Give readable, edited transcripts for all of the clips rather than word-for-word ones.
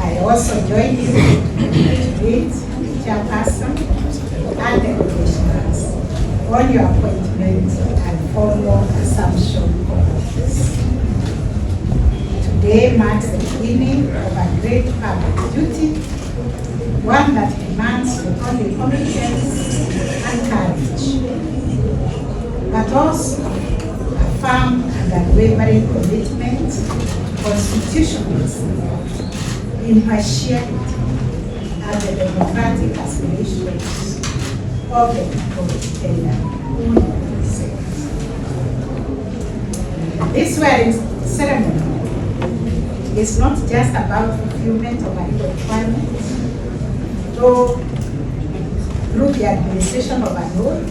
I also join you to greet the chairperson and the commissioners on your appointment and formal assumption of office. Today marks the beginning of a great public duty, one that demands not only competence and courage, but also a firm and unwavering commitment to constitutionalism, impartiality, and the democratic aspirations of the people of Kenya who represent. This swearing ceremony is not just about fulfillment of a legal requirement, though through the administration of an oath.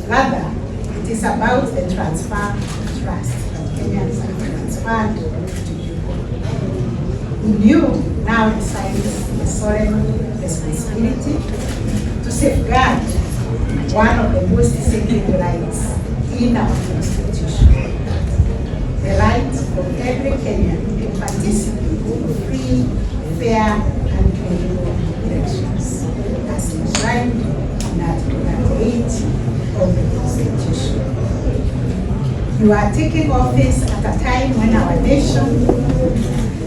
Rather, it is about the transfer of trust that Kenyans have transferred to you. In you now resides the solemn responsibility to safeguard one of the most sacred rights in our Constitution, the right of every Kenyan to participate in free, fair, and credible elections, as enshrined in Article 8 of the Constitution. You are taking office at a time when our nation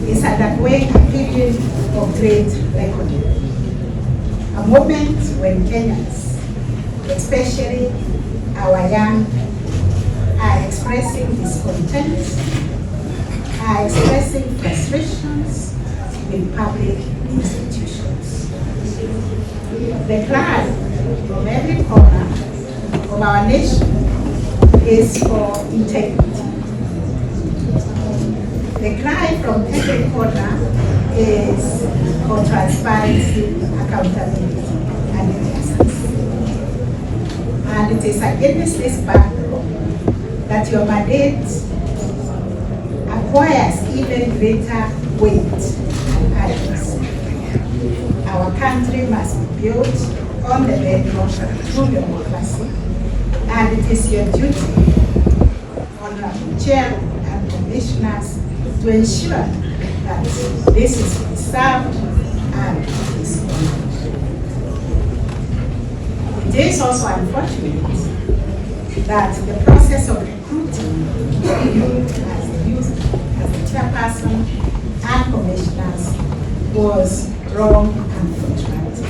is undergoing a period of great reckoning, a moment when Kenyans, especially our young, are expressing discontent, are expressing frustrations with public institutions. The cry from every corner of our nation is for integrity. The cry from every corner is for transparency, accountability, and justice. And it is against this backdrop that your mandate acquires even greater weight and urgency. Our country must be built on the bedrock of true democracy, and it is your duty, Honorable Chair and Commissioners, to ensure that this is preserved and is honored. It is also unfortunate that the process of recruiting you as the chairperson and commissioners was wrong and protracted.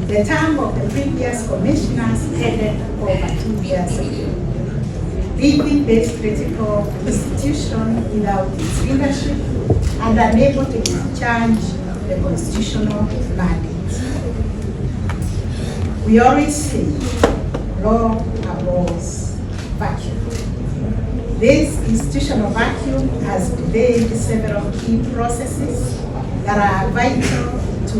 The term of the previous commissioners ended over 2 years ago, leaving this critical institution without its leadership and unable to discharge the constitutional mandate. We always say, law abhors vacuum. This institutional vacuum has delayed several key processes that are vital to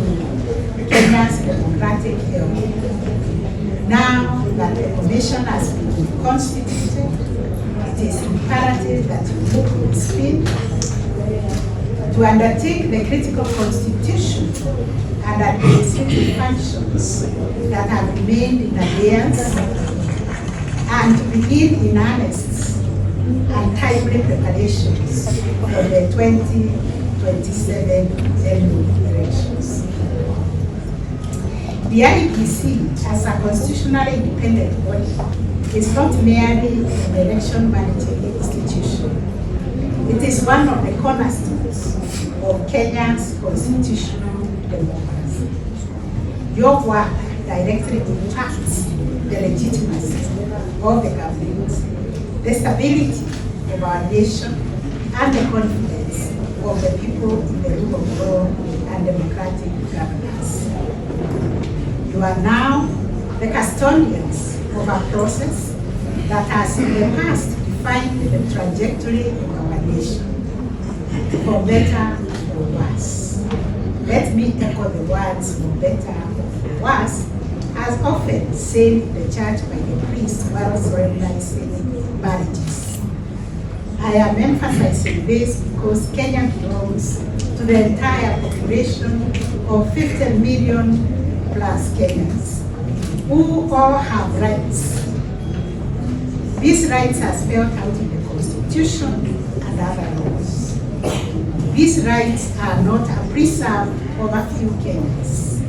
Kenya's democratic health. Now that the commission has been constituted, it is imperative that you move with speed to undertake the critical constitution and administrative functions that have remained in abeyance, and to begin in earnest and timely preparations for the 2027 general elections. The IEBC, as a constitutionally independent body, is not merely an election managing institution. It is one of the cornerstones of Kenya's constitutional democracy. Your work directly impacts the legitimacy of the government, the stability of our nation, and the confidence of the people in the rule of law and democratic governance. You are now the custodians of a process that has in the past defined the trajectory of our nation, for better or worse. Let me echo the words for better or worse, as often said in the church by the priest while solemnizing marriages. I am emphasizing this because Kenya belongs to the entire population of 50 million plus Kenyans, who all have rights. These rights are spelled out in the Constitution and other laws. these rights are not preserved over few Kenyans.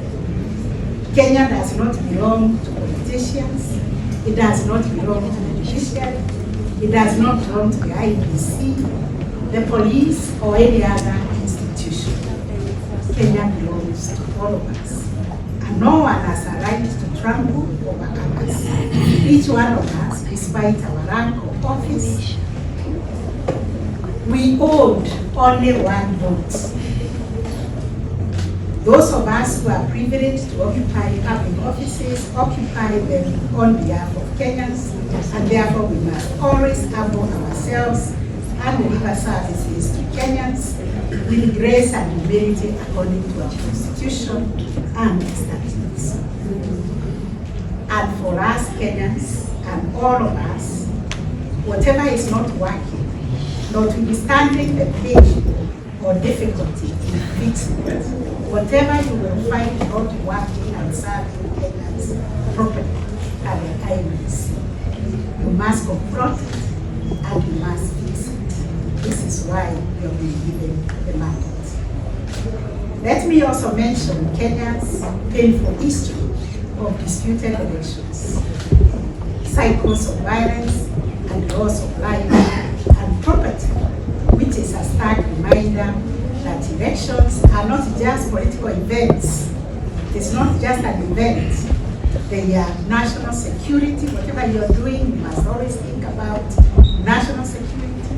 Kenya does not belong to politicians. It does not belong to the judiciary. It does not belong to the IEBC, the police, or any other institution. Kenya belongs to all of us. And no one has a right to trample over others. Each one of us, despite our rank or office, we hold only one vote. Those of us who are privileged to occupy public offices occupy them on behalf of Kenyans, and therefore we must always humble ourselves and deliver services to Kenyans with grace and humility according to our Constitution and statutes. And for us Kenyans and all of us, whatever is not working, notwithstanding the pain or difficulty in fixing it, whatever you will find not working and serving Kenyans properly at the IEBC, you must confront it and you must fix it. This is why you have been given the mandate. Let me also mention Kenya's painful history of disputed elections, cycles of violence and loss of life and property, which is a stark reminder that elections are not just political events. It is not just an event. They are national security. Whatever you're doing, you must always think about national security.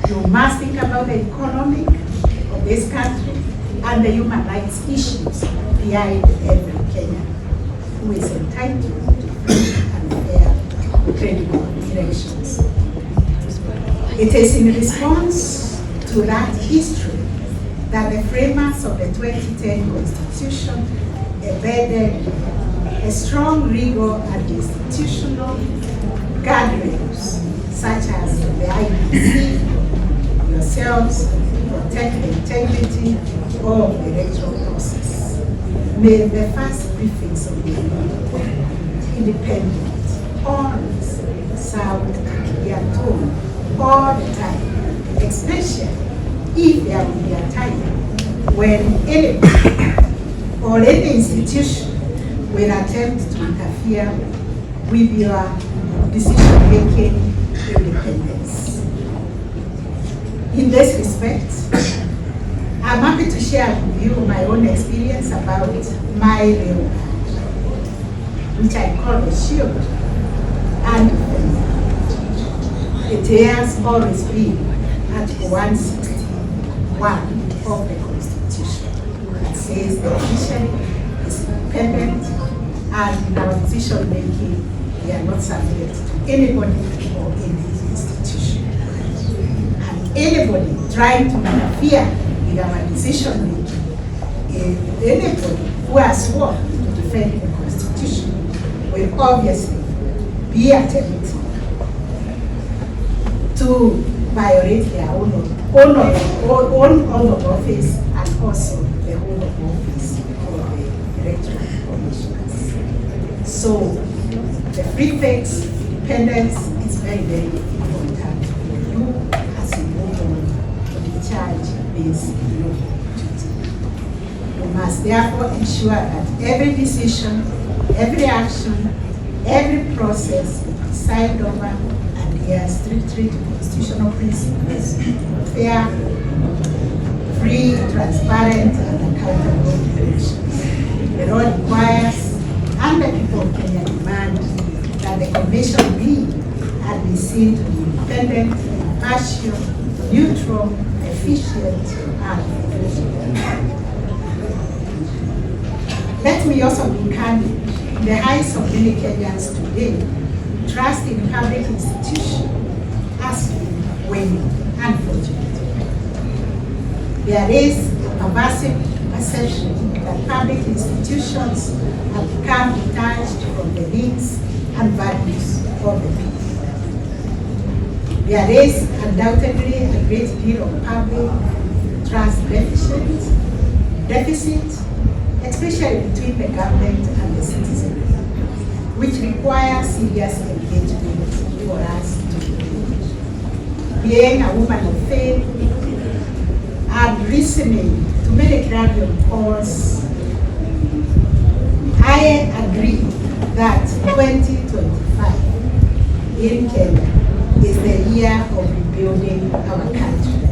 You must think about the economic of this country and the human rights issues behind every Kenyan who is entitled to free and fair, credible elections. It is in response to that history that the framers of the 2010 Constitution embedded a strong legal and institutional guardrails, such as the IEBC, yourselves, protect the integrity of the electoral process. May the first prefix of the independent, honest, sound, and their tone all the time, especially if there will be a time when anyone or any institution will attempt to interfere with your decision-making independence. In this respect, I'm happy to share with you my own experience about my railroad, which I call the shield and defender. It has always been at 161 of the Constitution. It says the judiciary is independent and in our decision making, we are not subject to anybody or any institution. And anybody trying to interfere with our decision making, anybody who has sworn to defend the Constitution will obviously be attempting to violate their own of office and also the own of office of the electoral commissioners. So the prefix independence is very, very important for you as you move on to the charge-based local duty. You must therefore ensure that every decision, every action, every process is signed over and adheres strictly to constitutional principles, fair, free, transparent, and accountable elections. The law requires, and the people of Kenya demand, that the Commission be and be seen to be independent, impartial, neutral, efficient, and efficient. Let me also be candid. In the eyes of many Kenyans today, trust in public institutions has been waning, unfortunately. There is a pervasive perception that public institutions have become detached from the needs and values of the people. There is undoubtedly a great deal of public trust deficit, especially between the government and the citizen, which requires serious engagement for us to do. Being a woman of faith and listening to many Caribbean calls, I agree that 2025 in Kenya is the year of rebuilding our country,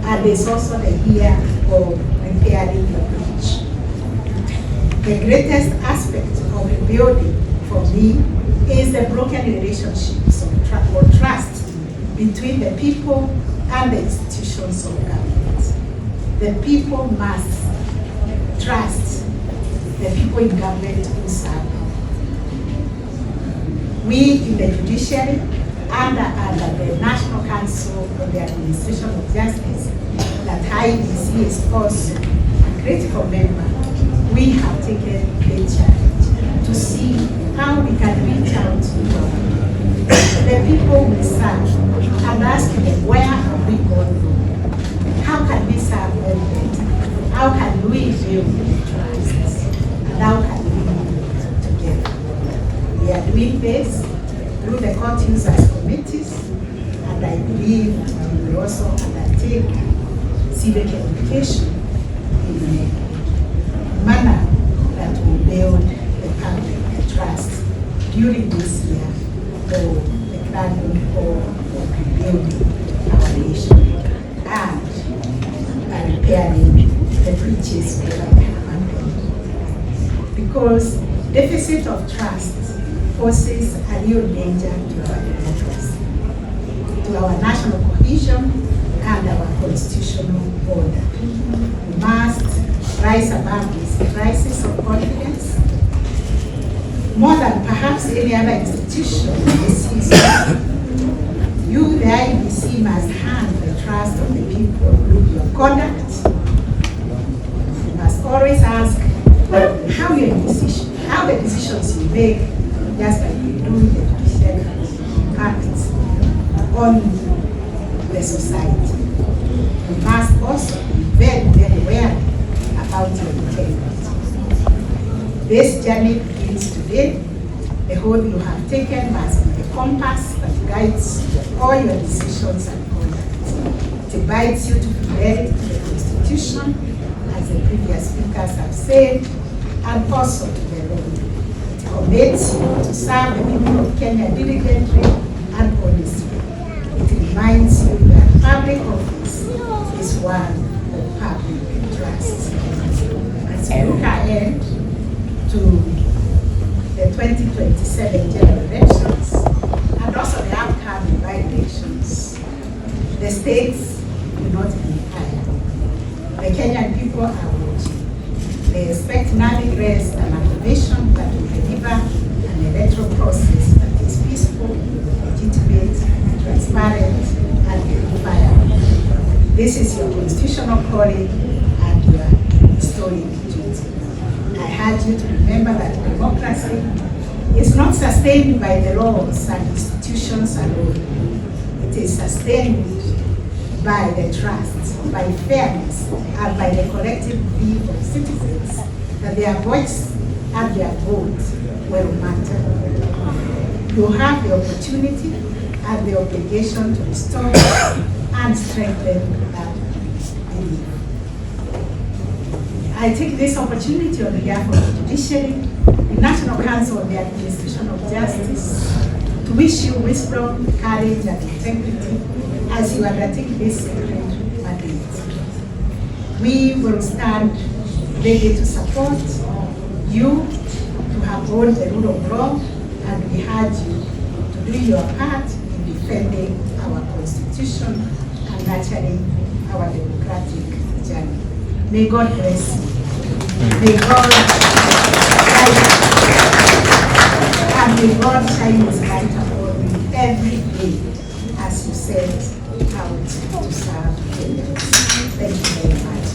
and it's also the year of repairing the breach. The greatest aspect of rebuilding for me is the broken relationships of trust between the people and the institutions of government. The people must trust the people in government who serve them. We in the judiciary under the National Council of the Administration of Justice, that IEBC is also a critical member, we have taken the challenge to see how we can reach out to the people we serve and ask them, where have we gone wrong? How can we serve them better? How can we build trust? And how can we work together? We are doing this through the court users committees, and I believe we will also undertake civic education in a manner that will build the public trust during this year for the gradual of rebuilding our nation and repairing the breaches that have happened. Because deficit of trust poses a real danger to our democracy, to our national cohesion and our constitutional order. We must rise above this crisis of confidence. More than perhaps any other institution in the system, you, the IEBC, must hand the trust of the people through your conduct. You must always ask how the decisions you make, just like you do the judiciary, impacts on the society. You must also be very, very aware about your integrity. This journey begins today. The hold you have taken must be the compass that guides all your decisions and conduct. It invites you to be married to the Constitution, as the previous speakers have said, and also to the law. It commits you to serve the people of Kenya diligently and honestly. It reminds you that public office is one of public trust. As we look ahead to the 2027 general elections and also the upcoming by-elections, the stakes will not be high. The Kenyan people are watching. They expect nothing less than a commission that will deliver an electoral process that is peaceful, legitimate, transparent, and verifiable. This is your constitutional calling and your historic duty. I urge you to remember that democracy is not sustained by the laws and institutions alone. It is sustained by the trust, by fairness, and by the collective belief of citizens that their voice and their vote will matter. You have the opportunity and the obligation to restore and strengthen that belief. I take this opportunity on behalf of the judiciary, the National Council of the Administration of Justice, to wish you wisdom, courage, and integrity as you undertake this sacred mandate. We will stand ready to support you, to uphold the rule of law, and we urge you to do your part in defending our Constitution and nurturing our democratic journey. May God bless you. May God guide you. And may God shine His light upon you every day as you set out to serve Kenyans. Thank you very much.